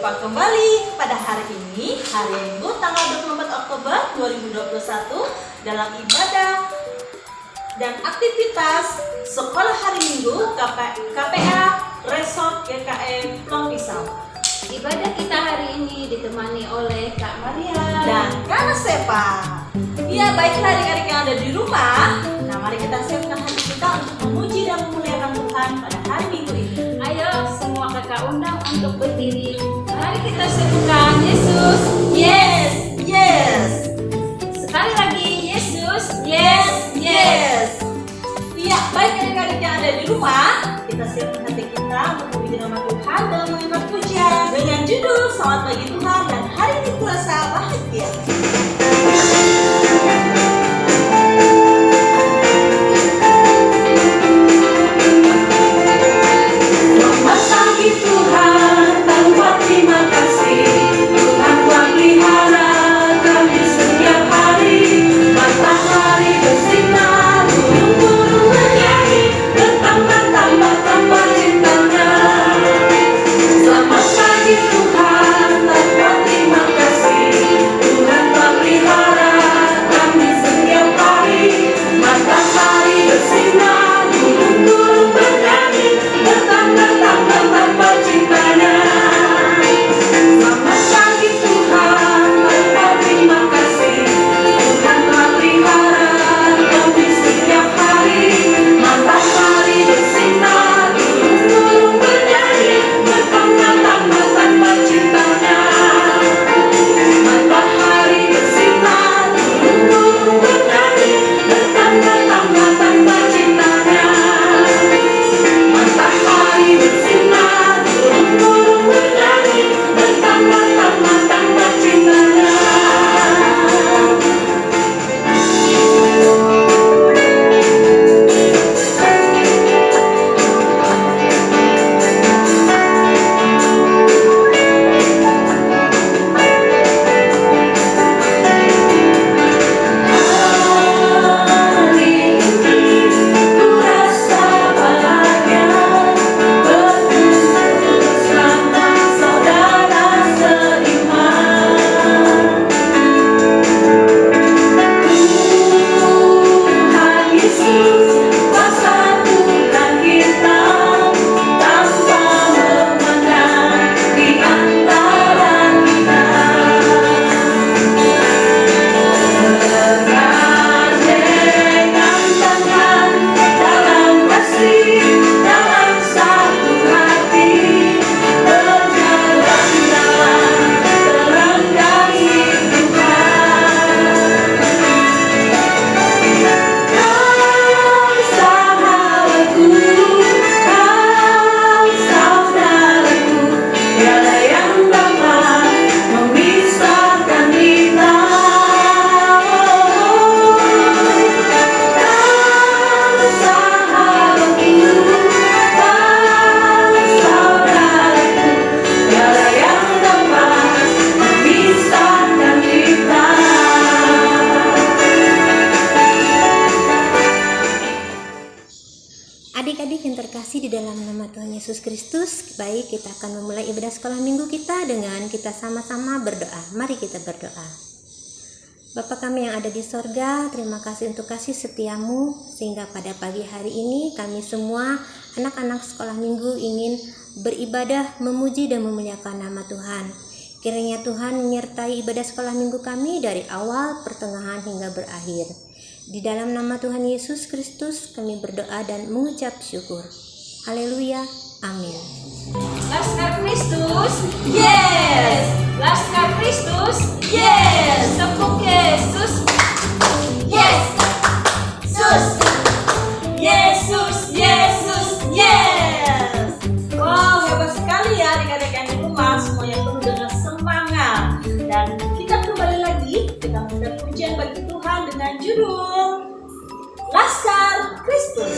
berjumpa kembali pada hari ini, hari Minggu tanggal 24 Oktober 2021 dalam ibadah dan aktivitas sekolah hari Minggu KPA Resort GKM Tompisau. Ibadah kita hari ini ditemani oleh Kak Maria dan Kak Sepa. Ya, baiklah adik-adik yang ada di rumah. Nah, mari kita siapkan hati kita untuk memuji dan memuliakan Tuhan pada hari Minggu ini. Ayo semua kakak undang untuk berdiri. Mari kita sebutkan Yesus. Yes, yes. Sekali lagi Yesus. Yes, yes. Iya, baik adik-adik yang ada di rumah, kita siapkan hati kita untuk memuji nama Tuhan dalam mengikat pujian dengan judul Selamat Pagi Tuhan dan hari ini kurasa bahagia. Selamat pagi Tuhan, tanpa terima kasih Tuhan telah pelihara kami setiap hari. Matahari bersinar, burung-burung bernyanyi, bertambah-tambah cintanya. Selamat pagi Tuhan, tanpa terima kasih Tuhan telah pelihara kami setiap hari. Matahari bersinar, burung-burung bernyanyi, bertambah cintanya. Selamat pagi Tuhan, tanpa terima kasih Tuhan telah pelihara kami setiap hari. Matahari bersinar, burung-burung bernyanyi, bertambah cintanya. Matahari bersinar, burung-burung bernyanyi, bertambah cintanya. Matahari bersinar, burung-burung bernyanyi, bertambah cintanya. Hari ini ku rasa bahagia berkumpul bersama saudara seiman. Tuhan Yesus kuasa Tuhan kita tanpa memandang di antara kita. Dengan tangan dalam kasih, dalam satu hati, berjalan dalam terang kasih Tuhan. Kau sahabatku, kau saudaraku, tiada yang dapat memisahkan kita. Kau sahabatku, kau saudaraku, tiada yang dapat memisahkan kita. Adik-adik yang terkasih di dalam nama Tuhan Yesus Kristus, baik kita akan memulai ibadah sekolah minggu kita dengan kita sama-sama berdoa. Mari kita berdoa. Bapa kami yang ada di sorga, terima kasih untuk kasih setiamu, sehingga pada pagi hari ini kami semua anak-anak sekolah minggu ingin beribadah, memuji dan memuliakan nama Tuhan. Kiranya Tuhan menyertai ibadah sekolah minggu kami dari awal, pertengahan hingga berakhir. Di dalam nama Tuhan Yesus Kristus kami berdoa dan mengucap syukur. Haleluya. Amin. Laskar Kristus. Yes, Laskar Kristus. yes, Tepuk Yesus. yes. Sus. Yesus, Yesus, yes. Wow, hebat sekali ya adik-adik yang di rumah, semuanya penuh dengan semangat. Dan kita kembali lagi, kita mendengar pujian bagi Tuhan dengan judul Laskar Kristus.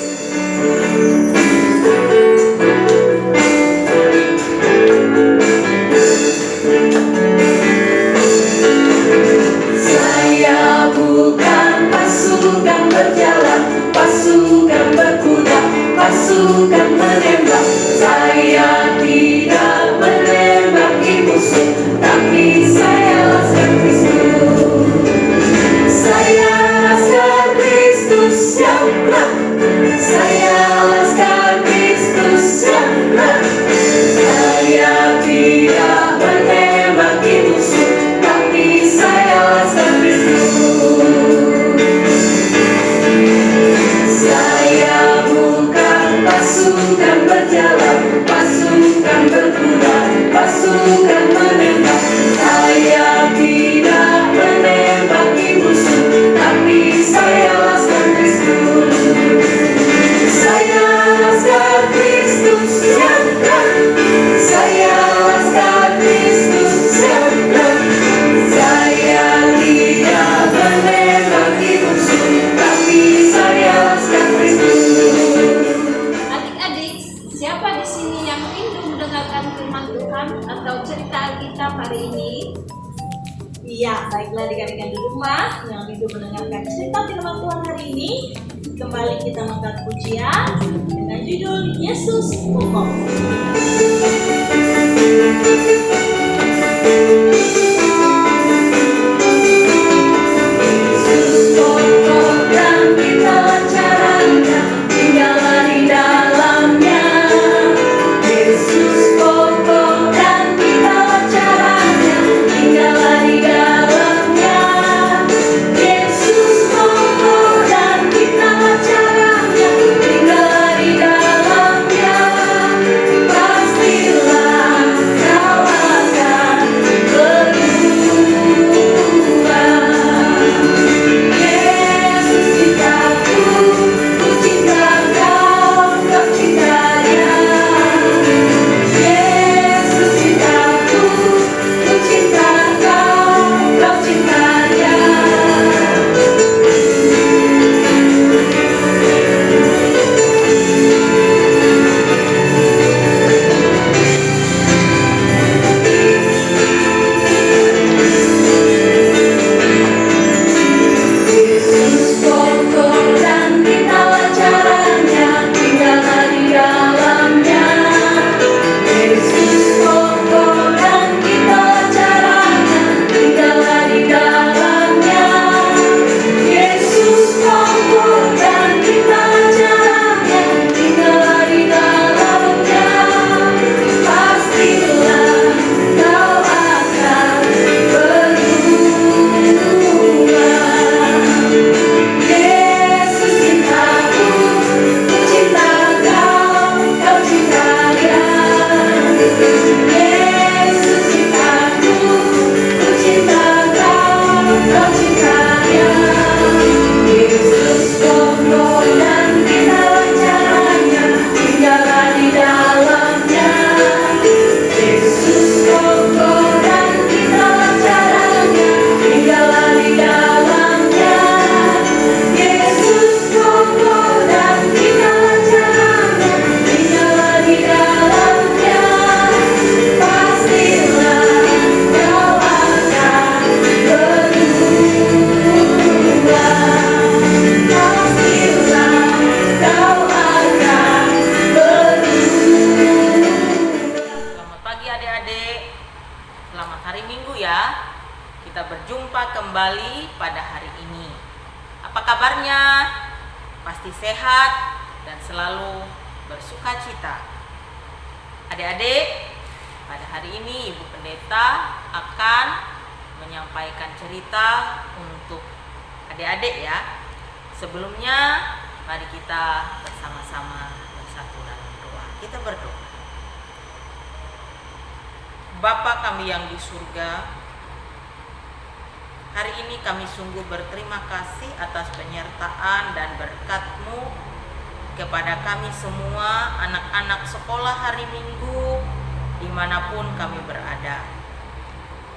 Saya bukan pasukan berjalan, pasukan berkuda, pasukan menembak. Saya tidak menembaki musuh. Baiklah adik-adik yang di rumah yang rindu mendengarkan cerita firman Tuhan hari ini, kembali kita mengangkat pujian dengan judul Yesus Kokoh. Yesus kokoh dan kita caranya, tinggallah di dalamnya. Yesus kokoh dan kita caranya, tinggallah di dalamnya. Yesus kokoh dan kita caranya, tinggallah di dalamnya. Pastilah kau akan berubah. Yesus cintaku, ku cinta kau, kau cinta Dia. Yesus cintaku, ku cinta kau, kau cinta Dia. Yesus kokoh dan kita caranya, tinggallah di dalamnya. Yesus kokoh dan kita caranya, tinggallah di dalamnya. Yesus kokoh dan kita caranya, tinggallah di dalamnya. Pastilah kau akan berubah. Yesus cintaku, ku cinta kau, kau cinta Dia. Yesus cintaku, ku cinta kau, kau cinta Dia. Yesus kokoh dan kita caranya, tinggallah di dalamnya. Yesus kokoh dan kita caranya, tinggallah di dalamnya. Yesus kokoh dan kita caranya, tinggallah di dalamnya. Pastilah kau akan berubah. Pastilah kau akan berubah. Selamat pagi adik-adik, selamat hari Minggu ya. Kita berjumpa kembali pada hari ini. Apa kabarnya? Pasti sehat dan selalu bersuka cita. Adik-adik, pada hari ini Ibu Pendeta akan menyampaikan cerita untuk adik-adik ya. Sebelumnya, mari kita bersama-sama bersatu dalam doa. Kita berdoa. Bapa kami yang di surga, hari ini kami sungguh berterima kasih atas penyertaan dan berkat-Mu kepada kami semua anak-anak sekolah hari Minggu dimanapun kami berada.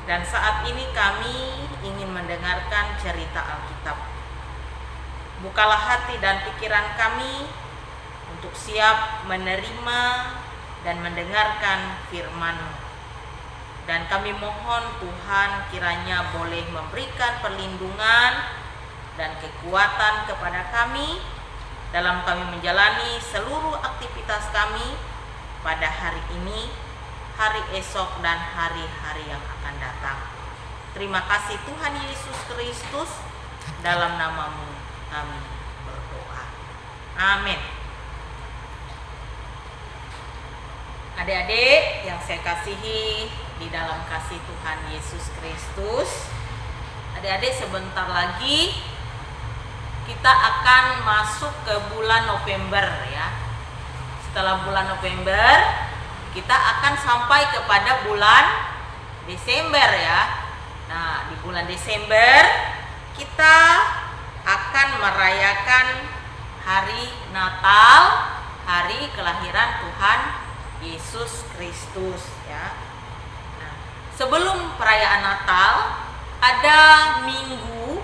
Dan saat ini kami ingin mendengarkan cerita Alkitab. Bukalah hati dan pikiran kami untuk siap menerima dan mendengarkan firman-Mu. Dan kami mohon Tuhan kiranya boleh memberikan perlindungan dan kekuatan kepada kami dalam kami menjalani seluruh aktivitas kami pada hari ini, hari esok, dan hari-hari yang akan datang. Terima kasih Tuhan Yesus Kristus, dalam nama-Mu kami berdoa. Amin. Adik-adik yang saya kasihi di dalam kasih Tuhan Yesus Kristus, adik-adik sebentar lagi kita akan masuk ke bulan November ya. Setelah bulan November kita akan sampai kepada bulan Desember ya. Nah, di bulan Desember kita akan merayakan hari Natal, hari kelahiran Tuhan Yesus Kristus ya. Nah, sebelum perayaan Natal ada minggu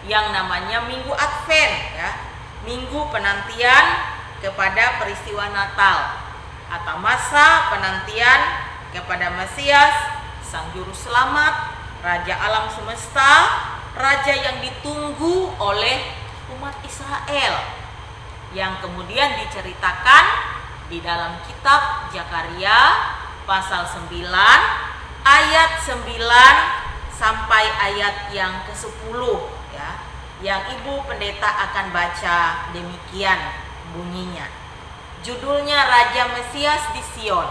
yang namanya Minggu Advent ya. Minggu penantian kepada peristiwa Natal atau masa penantian kepada Mesias, Sang Juru Selamat Raja alam semesta, raja yang ditunggu oleh umat Israel, yang kemudian diceritakan di dalam kitab Zakaria pasal 9 ayat 9 sampai ayat yang ke-10 ya, yang Ibu Pendeta akan baca demikian bunyinya. Judulnya Raja Mesias di Sion.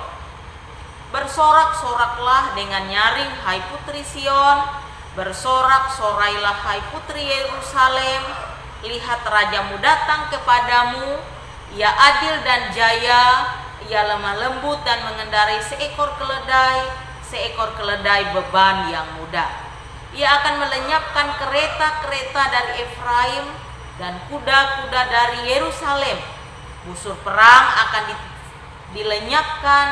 Bersorak-soraklah dengan nyaring hai putri Sion, bersorak-sorailah hai putri Yerusalem. Lihat rajamu datang kepadamu, ia adil dan jaya, ia lemah lembut dan mengendarai seekor keledai beban yang mudah. Ia akan melenyapkan kereta-kereta dari Efraim dan kuda-kuda dari Yerusalem. Busur perang akan dilenyapkan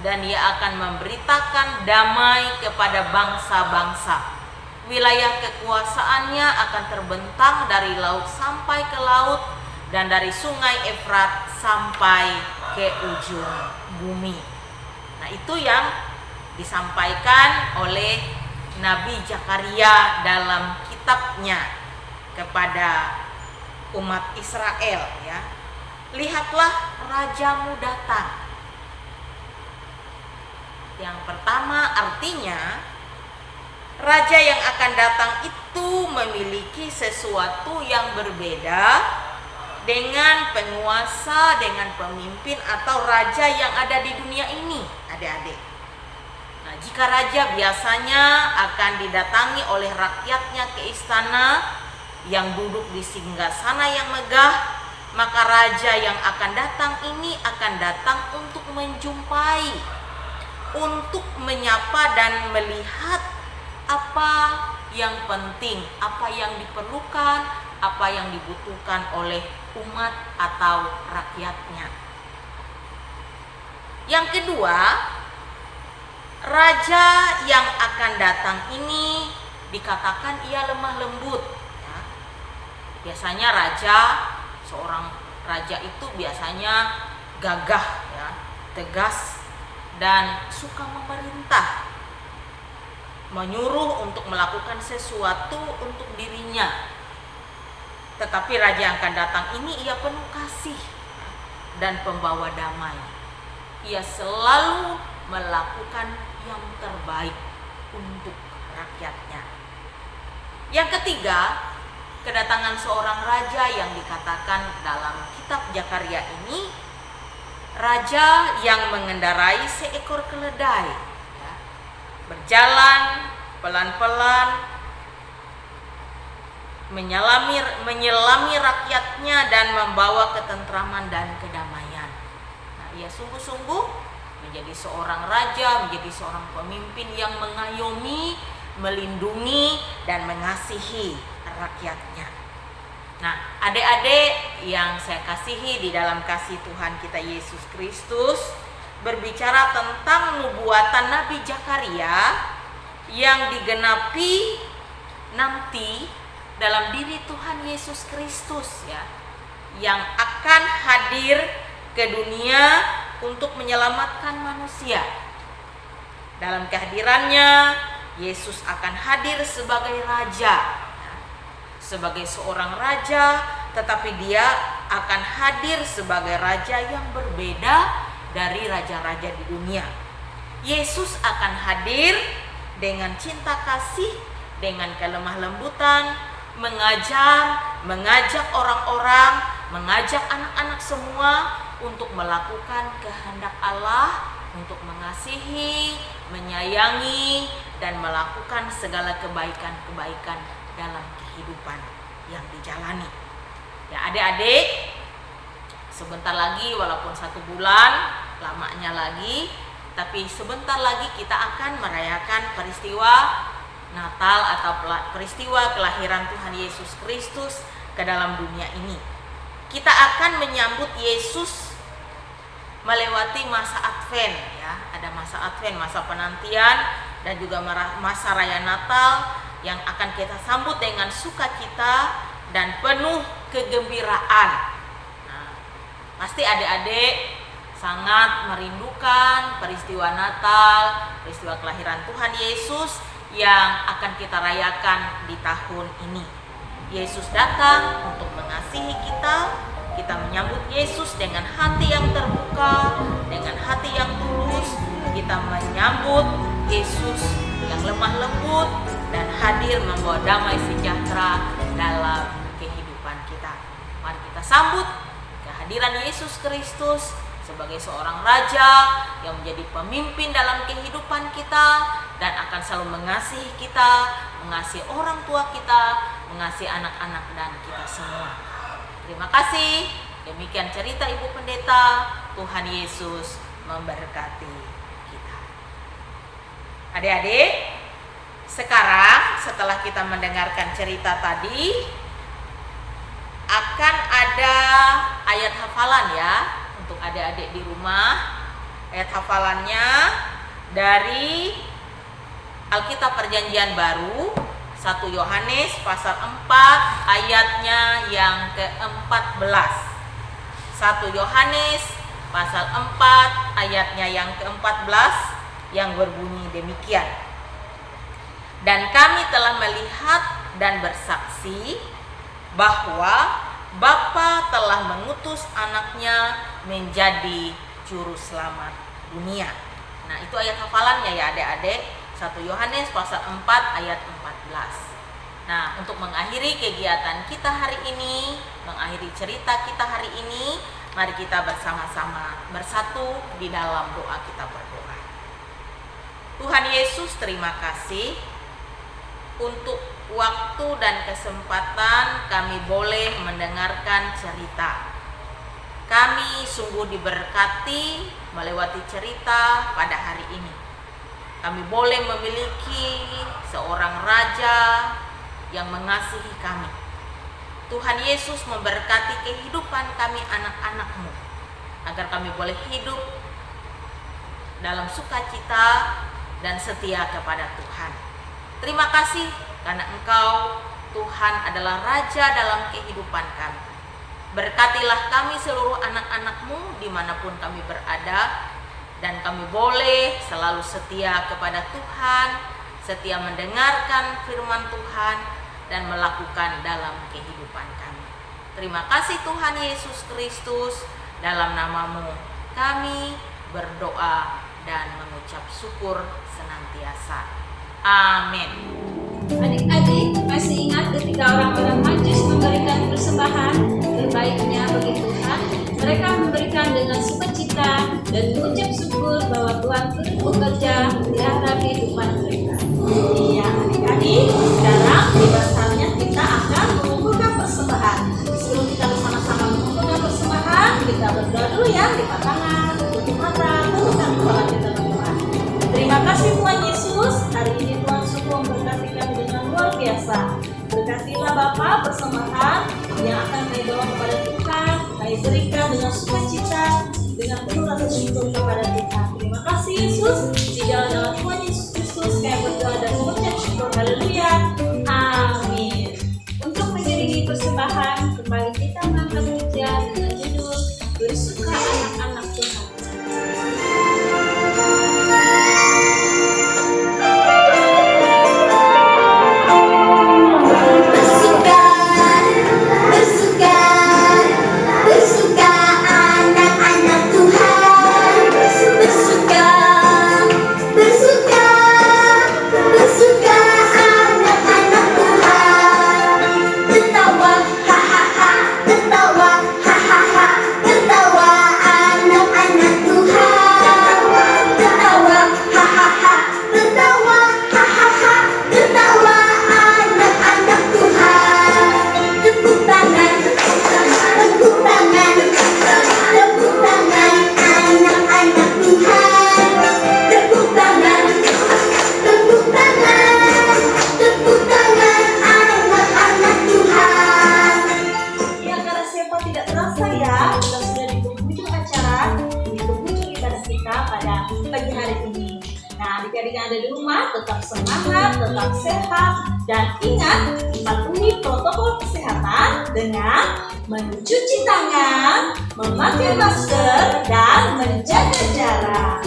dan ia akan memberitakan damai kepada bangsa-bangsa. Wilayah kekuasaannya akan terbentang dari laut sampai ke laut dan dari sungai Efrat sampai ke ujung bumi. Nah, itu yang disampaikan oleh Nabi Zakaria dalam kitabnya kepada umat Israel ya. Lihatlah rajamu datang. Yang pertama artinya raja yang akan datang itu memiliki sesuatu yang berbeda dengan penguasa, dengan pemimpin atau raja yang ada di dunia ini, adik-adik. Nah, jika raja biasanya akan didatangi oleh rakyatnya ke istana yang duduk di singgasana yang megah, maka raja yang akan datang ini akan datang untuk menjumpai, untuk menyapa dan melihat apa yang penting, apa yang diperlukan, apa yang dibutuhkan oleh umat atau rakyatnya. Yang kedua, raja yang akan datang ini dikatakan ia lemah lembut ya. Biasanya seorang raja itu biasanya gagah ya, tegas dan suka memerintah, menyuruh untuk melakukan sesuatu untuk dirinya. Tetapi raja yang akan datang ini ia penuh kasih dan pembawa damai. Ia selalu melakukan yang terbaik untuk rakyatnya. Yang ketiga, kedatangan seorang raja yang dikatakan dalam kitab Zakaria ini, raja yang mengendarai seekor keledai ya, berjalan pelan-pelan menyelami rakyatnya dan membawa ketentraman dan kedamaian. Nah, ia sungguh-sungguh menjadi seorang raja, menjadi seorang pemimpin yang mengayomi, melindungi dan mengasihi rakyatnya. Nah, adik-adik yang saya kasihi di dalam kasih Tuhan kita Yesus Kristus, berbicara tentang nubuatan Nabi Zakaria yang digenapi nanti dalam diri Tuhan Yesus Kristus ya, yang akan hadir ke dunia untuk menyelamatkan manusia. Dalam kehadirannya, Yesus akan hadir sebagai raja ya, sebagai seorang raja, tetapi dia akan hadir sebagai raja yang berbeda dari raja-raja di dunia. Yesus akan hadir dengan cinta kasih, dengan kelemah lembutan, mengajak orang-orang, mengajak anak-anak semua untuk melakukan kehendak Allah, untuk mengasihi, menyayangi, dan melakukan segala kebaikan-kebaikan dalam kehidupan yang dijalani. Ya adik-adik, sebentar lagi, walaupun 1 bulan lamanya lagi, tapi sebentar lagi kita akan merayakan peristiwa Natal atau peristiwa kelahiran Tuhan Yesus Kristus ke dalam dunia ini. Kita akan menyambut Yesus melewati masa Advent ya. Ada masa Advent, masa penantian, dan juga masa raya Natal yang akan kita sambut dengan sukacita dan penuh kegembiraan. Nah, pasti adik-adik sangat merindukan peristiwa Natal, peristiwa kelahiran Tuhan Yesus yang akan kita rayakan di tahun ini. Yesus datang untuk mengasihi kita. Kita menyambut Yesus dengan hati yang terbuka, dengan hati yang tulus. Kita menyambut Yesus yang lemah lembut dan hadir membawa damai sejahtera dalam kehidupan kita. Mari kita sambut kehadiran Yesus Kristus sebagai seorang raja yang menjadi pemimpin dalam kehidupan kita dan akan selalu mengasihi kita, mengasihi orang tua kita, mengasihi anak-anak dan kita semua. Terima kasih. Demikian cerita Ibu Pendeta. Tuhan Yesus memberkati kita. Adik-adik, sekarang setelah kita mendengarkan cerita tadi, akan ada ayat hafalan ya untuk adik-adik di rumah. Ayat hafalannya dari Alkitab Perjanjian Baru, 1 Yohanes pasal 4 ayatnya yang ke-14. 1 Yohanes pasal 4 ayatnya yang ke-14 yang berbunyi demikian. Dan kami telah melihat dan bersaksi bahwa Bapa telah mengutus anaknya menjadi juru selamat dunia. Nah, itu ayat hafalannya ya adik-adik. 1 Yohanes pasal 4 ayat 14. Nah, untuk mengakhiri kegiatan kita hari ini, mengakhiri cerita kita hari ini, mari kita bersama-sama bersatu di dalam doa. Kita berdoa. Tuhan Yesus, terima kasih untuk waktu dan kesempatan kami boleh mendengarkan cerita. Kami sungguh diberkati melewati cerita pada hari ini. Kami boleh memiliki seorang raja yang mengasihi kami. Tuhan Yesus memberkati kehidupan kami anak-anak-Mu, agar kami boleh hidup dalam sukacita dan setia kepada Tuhan. Terima kasih karena Engkau, Tuhan, adalah Raja dalam kehidupan kami. Berkatilah kami seluruh anak-anak-Mu dimanapun kami berada, dan kami boleh selalu setia kepada Tuhan, setia mendengarkan firman Tuhan dan melakukan dalam kehidupan kami. Terima kasih Tuhan Yesus Kristus, dalam nama-Mu kami berdoa dan mengucap syukur senantiasa. Amin. Adik-adik masih ingat ketika orang-orang Majus memberikan persembahan terbaiknya bagi Tuhan? Mereka memberikan dengan sukacita dan mengucap syukur bahwa Tuhan turut bekerja di dalam kehidupan mereka. Iya adik-adik, sekarang tiba saatnya kita akan mengumpulkan persembahan. Sebelum kita bersama-sama mengumpulkan persembahan, kita berdoa dulu ya, lipat tangan, tutup mata, tundukkan kepala kita berdoa. Terima kasih Tuhan Yesus, hari ini Tuhan sungguh memberkati kami dengan luar biasa. Berkatilah Bapa persembahan yang akan kami bawa kepada Tuhan, kami berikan dengan sukacita, dengan penuh rasa syukur kepada Tuhan. Terima kasih Yesus, di dalam nama Tuhan Yesus Kristus kami berdoa dan mengucap syukur. Haleluya. Amin. Untuk mengiringi persembahan, kembali kita mengangkat puja dengan judul Bersuka Anak-anak Tuhan. Tetap semangat, tetap sehat, dan ingat patuhi protokol kesehatan dengan mencuci tangan, memakai masker, dan menjaga jarak.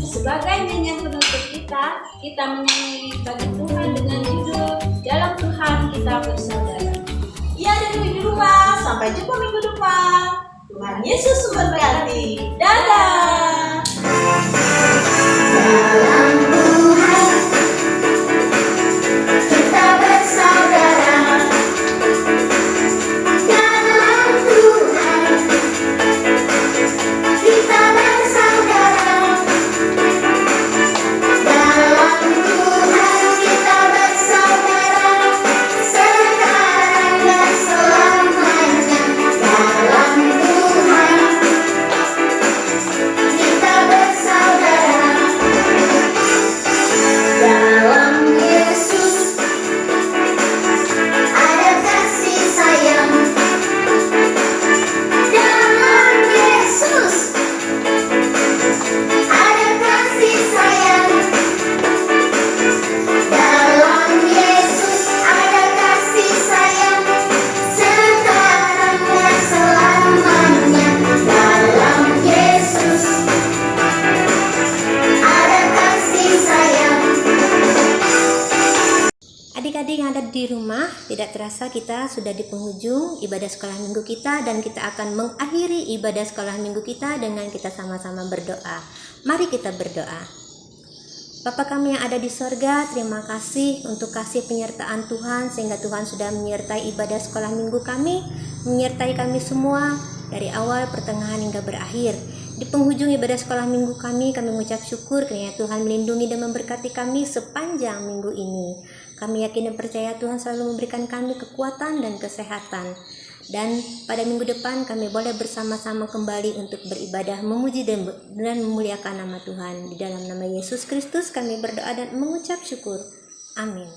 Sebagai nyanyian penutup kita, kita menyanyi bagi Tuhan dengan judul Dalam Tuhan Kita Bersaudara. Iya dari di rumah, sampai jumpa minggu depan. Tuhan Yesus memberkati. Dadah. Dalam Tuhan kita bersaudara. Dalam Tuhan kita bersaudara. Dalam Tuhan kita bersaudara. Sekarang dan selamanya. Dalam Tuhan kita bersaudara. Dalam Yesus ada kasih sayang. Dalam Yesus ada kasih sayang. Dalam Yesus ada kasih sayang. Sekarang dan selamanya. Dalam Yesus ada kasih sayang. Adik-adik yang ada di rumah, tidak terasa kita sudah di penghujung ibadah sekolah minggu kita dan kita akan mengakhiri ibadah sekolah minggu kita dengan kita sama-sama berdoa. Mari kita berdoa. Bapa kami yang ada di sorga, terima kasih untuk kasih penyertaan Tuhan sehingga Tuhan sudah menyertai ibadah sekolah minggu kami, menyertai kami semua dari awal, pertengahan hingga berakhir. Di penghujung ibadah sekolah minggu kami mengucap syukur kiranya Tuhan melindungi dan memberkati kami sepanjang minggu ini. Kami yakin dan percaya Tuhan selalu memberikan kami kekuatan dan kesehatan. Dan pada minggu depan kami boleh bersama-sama kembali untuk beribadah, memuji dan memuliakan nama Tuhan. Di dalam nama Yesus Kristus kami berdoa dan mengucap syukur. Amin.